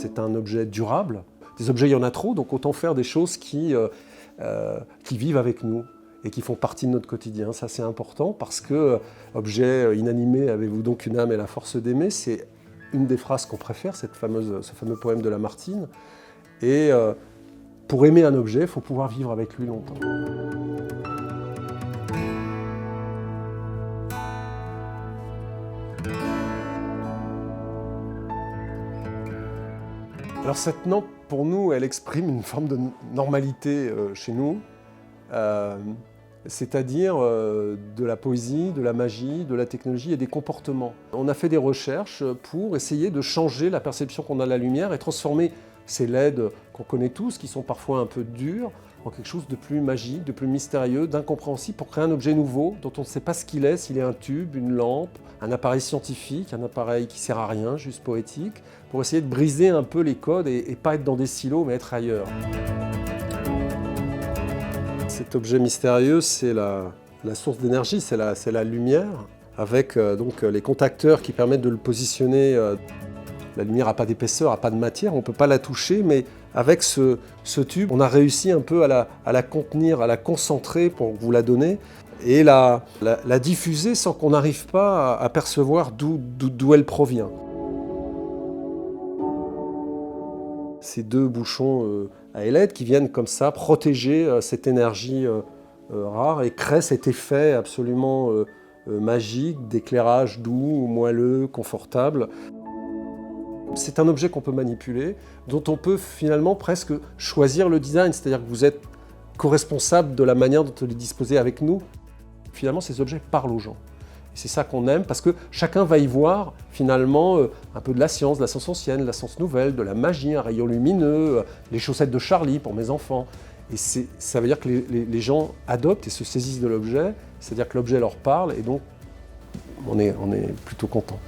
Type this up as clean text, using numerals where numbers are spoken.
c'est un objet durable. Des objets, il y en a trop, donc autant faire des choses qui vivent avec nous et qui font partie de notre quotidien. Ça, c'est important parce que objet inanimé, avez-vous donc une âme et la force d'aimer, c'est une des phrases qu'on préfère, ce fameux poème de Lamartine. Et pour aimer un objet, il faut pouvoir vivre avec lui longtemps. Alors cette lampe, pour nous, elle exprime une forme de normalité chez nous, c'est-à-dire de la poésie, de la magie, de la technologie et des comportements. On a fait des recherches pour essayer de changer la perception qu'on a de la lumière et transformer ces LED qu'on connaît tous, qui sont parfois un peu durs, en quelque chose de plus magique, de plus mystérieux, d'incompréhensible, pour créer un objet nouveau dont on ne sait pas ce qu'il est, s'il est un tube, une lampe, un appareil scientifique, un appareil qui ne sert à rien, juste poétique, pour essayer de briser un peu les codes et pas être dans des silos, mais être ailleurs. Cet objet mystérieux, c'est la source d'énergie, c'est la lumière, avec donc les contacteurs qui permettent de le positionner. La lumière n'a pas d'épaisseur, n'a pas de matière, on ne peut pas la toucher, mais avec ce tube, on a réussi un peu à la contenir, à la concentrer pour vous la donner, et la diffuser sans qu'on n'arrive pas à percevoir d'où elle provient. Ces deux bouchons à LED qui viennent comme ça protéger cette énergie rare et créent cet effet absolument magique d'éclairage doux, moelleux, confortable. C'est un objet qu'on peut manipuler, dont on peut finalement presque choisir le design, c'est-à-dire que vous êtes co-responsable de la manière dont il est disposé avec nous. Finalement, ces objets parlent aux gens. Et c'est ça qu'on aime, parce que chacun va y voir finalement un peu de la science ancienne, de la science nouvelle, de la magie, un rayon lumineux, les chaussettes de Charlie pour mes enfants. Et ça veut dire que les gens adoptent et se saisissent de l'objet, c'est-à-dire que l'objet leur parle, et donc on est plutôt content.